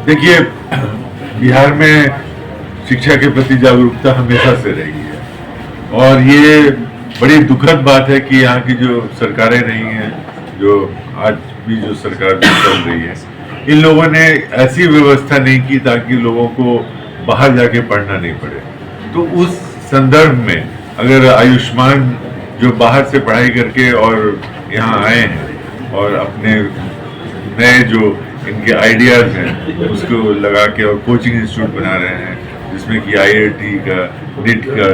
देखिए, बिहार में शिक्षा के प्रति जागरूकता हमेशा से रही है और ये बड़ी दुखद बात है कि यहाँ की जो सरकारें रही हैं, जो आज भी जो सरकार चल रही है, इन लोगों ने ऐसी व्यवस्था नहीं की ताकि लोगों को बाहर जाके पढ़ना नहीं पड़े। तो उस संदर्भ में अगर आयुष्मान जो बाहर से पढ़ाई करके और यहाँ आए हैं और अपने नए जो इनके आइडियाज़ हैं उसको लगा के और कोचिंग इंस्टीट्यूट बना रहे हैं जिसमें कि IIT का NEET का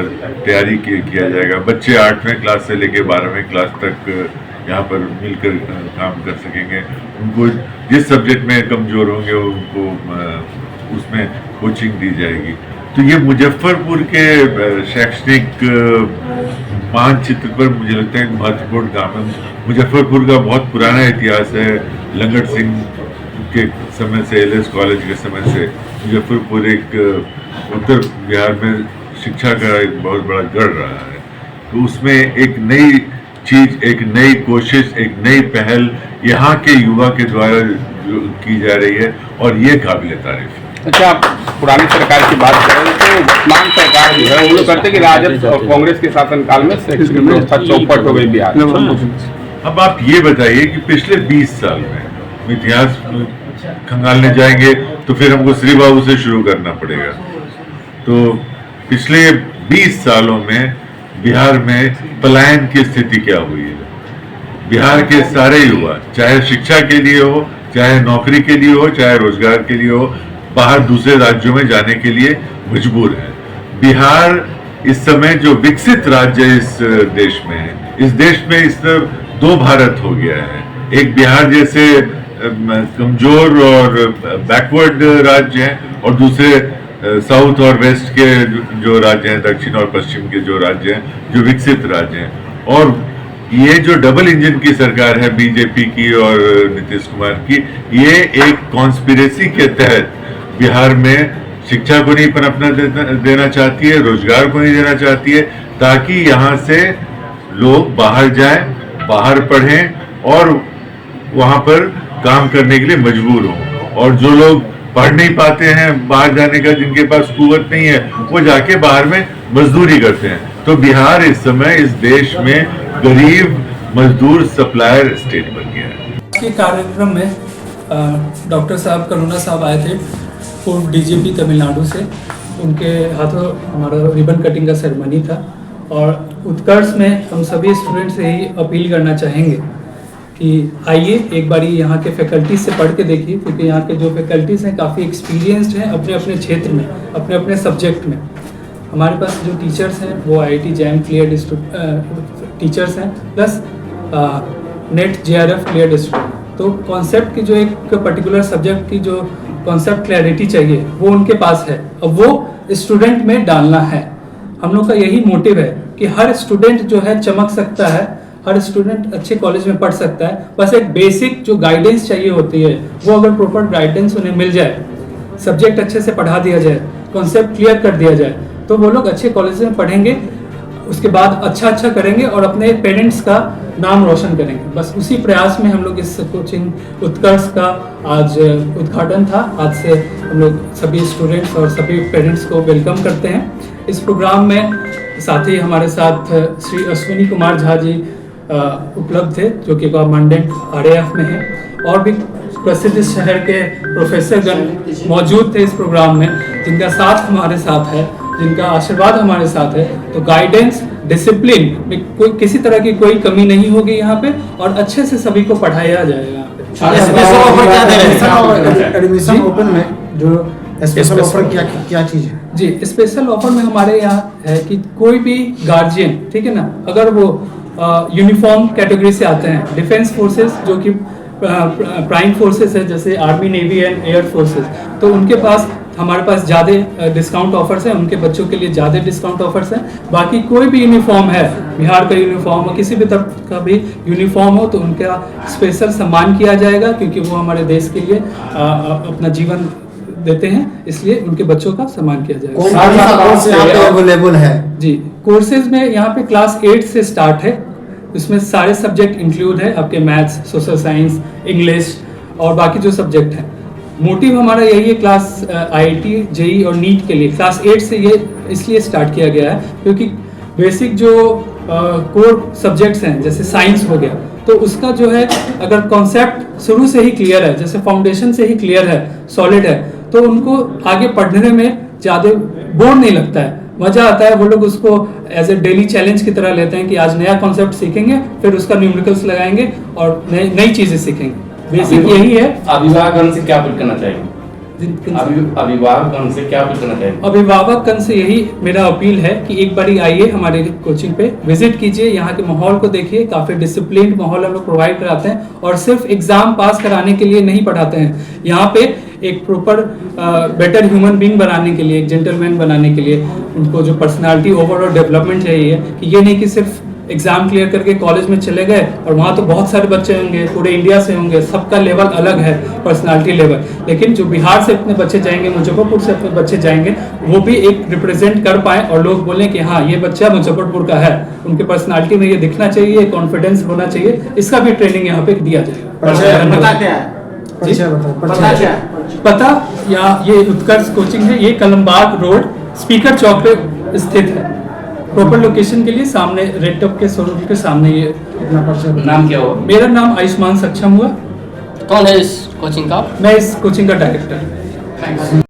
तैयारी किया जाएगा। बच्चे 8वें क्लास से लेकर 12वें क्लास तक यहाँ पर मिलकर काम कर सकेंगे। उनको जिस सब्जेक्ट में कमज़ोर होंगे उनको उसमें कोचिंग दी जाएगी। तो ये मुजफ्फरपुर के शैक्षणिक मानचित्र पर मुझे लगता है एक महत्वपूर्ण काम है। मुजफ्फरपुर का बहुत पुराना इतिहास है। लंगट सिंह के समय से, LS कॉलेज के समय से मुजफ्फरपुर एक उत्तर बिहार में शिक्षा का एक बहुत बड़ा गढ़ रहा है। तो उसमें एक नई चीज़, एक नई कोशिश, एक नई पहल यहाँ के युवा के द्वारा की जा रही है और ये काबिल तारीफ है। अच्छा, आप पुरानी सरकार की बात करें तो वर्तमान सरकार जो है वो लोग करते कि राजद और कांग्रेस के शासनकाल में शैक्षणिक व्यवस्था चौपट हो गई बिहार। अब आप ये बताइए कि पिछले 20 साल में इतिहास खंगालने जाएंगे तो फिर हमको श्री बाबू से शुरू करना पड़ेगा। तो पिछले 20 सालों में बिहार में पलायन की स्थिति क्या हुई है? बिहार के सारे युवा, चाहे शिक्षा के लिए हो, चाहे नौकरी के लिए हो, चाहे रोजगार के लिए हो, बाहर दूसरे राज्यों में जाने के लिए मजबूर है। बिहार इस समय जो विकसित राज्य इस देश में है, इस देश में इस तरह 2 भारत हो गया है। एक बिहार जैसे कमजोर और बैकवर्ड राज्य हैं और दूसरे साउथ और वेस्ट के जो राज्य हैं, दक्षिण और पश्चिम के जो राज्य हैं, जो विकसित राज्य हैं। और ये जो डबल इंजन की सरकार है बीजेपी की और नीतीश कुमार की, ये एक कॉन्स्पिरेसी के तहत बिहार में शिक्षा को नहीं पनपना देना चाहती है, रोजगार को नहीं देना चाहती है, ताकि यहाँ से लोग बाहर जाएं, बाहर पढ़ें और वहाँ पर काम करने के लिए मजबूर हों। और जो लोग पढ़ नहीं पाते हैं, बाहर जाने का जिनके पास कुवत नहीं है, वो जाके बाहर में मजदूरी करते हैं। तो बिहार इस समय इस देश में गरीब मजदूर सप्लायर स्टेट बन गया है। के कार्यक्रम में डॉक्टर साहब करुणा साहब आए थे, पूर्व DGP तमिलनाडु से। उनके हाथों हमारा रिबन कटिंग का सेरेमनी था और उत्कर्ष में हम सभी स्टूडेंट से ही अपील करना चाहेंगे कि आइए एक बारी यहाँ के फैकल्टीज से पढ़ के देखिए, क्योंकि यहाँ के जो फैकल्टीज हैं काफ़ी एक्सपीरियंस्ड हैं अपने अपने क्षेत्र में, अपने अपने सब्जेक्ट में। हमारे पास जो टीचर्स हैं वो IIT JAM क्लियर टीचर्स हैं, plus NET JRF clear student. तो कॉन्सेप्ट की जो एक पर्टिकुलर सब्जेक्ट की जो कॉन्सेप्ट क्लैरिटी चाहिए वो उनके पास है, अब वो स्टूडेंट में डालना है। हम लोग का यही मोटिव है कि हर स्टूडेंट जो है चमक सकता है, हर स्टूडेंट अच्छे कॉलेज में पढ़ सकता है। बस एक बेसिक जो गाइडेंस चाहिए होती है, वो अगर प्रॉपर गाइडेंस उन्हें मिल जाए, सब्जेक्ट अच्छे से पढ़ा दिया जाए, कॉन्सेप्ट क्लियर कर दिया जाए, तो वो लोग अच्छे कॉलेज में पढ़ेंगे, उसके बाद अच्छा करेंगे और अपने पेरेंट्स का नाम रोशन करेंगे। बस उसी प्रयास में हम लोग इस कोचिंग उत्कर्ष का आज उद्घाटन था। आज से हम लोग सभी स्टूडेंट्स और सभी पेरेंट्स को वेलकम करते हैं इस प्रोग्राम में। साथ ही हमारे साथ श्री अश्विनी कुमार झा जी उपलब्ध थे, जो कि कमांडेंट RAF में हैं, और भी प्रसिद्ध शहर के प्रोफेसर गण मौजूद थे इस प्रोग्राम में, जिनका साथ हमारे साथ है, जिनका आशीर्वाद हमारे साथ है। तो गाइडेंस, डिसिप्लिन में कोई किसी तरह की कोई कमी नहीं होगी यहाँ पे, और अच्छे से सभी को पढ़ाया जाएगा यहाँ पे। एडमिशन ओपन में जो स्पेशल ऑफर क्या चीज है? जी, स्पेशल ऑफर में हमारे यहाँ है कि कोई भी गार्जियन, ठीक है ना, अगर वो यूनिफॉर्म कैटेगरी से आते हैं, डिफेंस फोर्सेस जो कि प्राइम फोर्सेस है, जैसे army, navy and air forces, तो उनके पास हमारे पास ज़्यादा डिस्काउंट ऑफर्स हैं, उनके बच्चों के लिए ज़्यादा डिस्काउंट ऑफर्स हैं। बाकी कोई भी यूनिफॉर्म है, बिहार का यूनिफॉर्म हो, किसी भी तरह का भी यूनिफॉर्म हो, तो उनका स्पेशल सम्मान किया जाएगा, क्योंकि वो हमारे देश के लिए अपना जीवन देते हैं, इसलिए उनके बच्चों का सम्मान किया जाएगा। अवेलेबल है जी, कोर्सेज में यहाँ पे क्लास 8 से स्टार्ट है, इसमें सारे सब्जेक्ट इंक्लूड है, आपके मैथ्स, सोशल साइंस, इंग्लिश और बाकी जो सब्जेक्ट हैं। मोटिव हमारा यही है क्लास IIT JEE और नीट के लिए क्लास 8 से ये इसलिए स्टार्ट किया गया है क्योंकि बेसिक जो कोर सब्जेक्ट्स हैं जैसे साइंस हो गया तो उसका जो है अगर कॉन्सेप्ट शुरू से ही क्लियर है, जैसे फाउंडेशन से ही क्लियर है, सॉलिड है, तो उनको आगे पढ़ने में ज़्यादा बोर नहीं लगता है, मज़ा आता है। वो लोग उसको एज ए डेली चैलेंज की तरह लेते हैं कि आज नया कॉन्सेप्ट सीखेंगे, फिर उसका न्यूमेरिकल्स लगाएंगे और नई चीज़ें सीखेंगे। बेसिक यही है। अभिभावकगण से क्या अपील करना चाहिए? अभिभावकगण से क्या अपील करना चाहिए? अभिभावकगण से यही मेरा अपील है कि एक बारी आइए हमारे कोचिंग पे, विजिट कीजिए, यहाँ के माहौल को देखिए, काफ़ी डिसिप्लिन माहौल हम लोग प्रोवाइड कराते हैं और सिर्फ एग्जाम पास कराने के लिए नहीं पढ़ाते हैं। यहाँ पे एक प्रॉपर बेटर ह्यूमन बीइंग बनाने के लिए, एक जेंटलमैन बनाने के लिए, उनको जो पर्सनालिटी ओवरऑल डेवलपमेंट चाहिए कि ये नहीं कि सिर्फ एग्जाम क्लियर करके कॉलेज में चले गए और वहाँ तो बहुत सारे बच्चे होंगे, पूरे इंडिया से होंगे, सबका लेवल अलग है, पर्सनालिटी लेवल, लेकिन जो बिहार से अपने बच्चे जाएंगे, मुजफ्फरपुर से अपने बच्चे जाएंगे, वो भी एक रिप्रेजेंट कर पाए और लोग बोलें कि हाँ ये बच्चा मुजफ्फरपुर का है, उनके पर्सनालिटी में ये दिखना चाहिए, कॉन्फिडेंस होना चाहिए, इसका भी ट्रेनिंग यहाँ पे दिया जाएगा। पता या ये उत्कर्ष कोचिंग है, ये कलमबाग रोड स्पीकर चौक पे स्थित है। प्रॉपर लोकेशन के लिए सामने रेड टॉप के शोरूम के सामने ये नाम क्या हुआ? मेरा नाम आयुष्मान सक्षम हुआ। कौन है इस कोचिंग का? मैं इस कोचिंग का डायरेक्टर।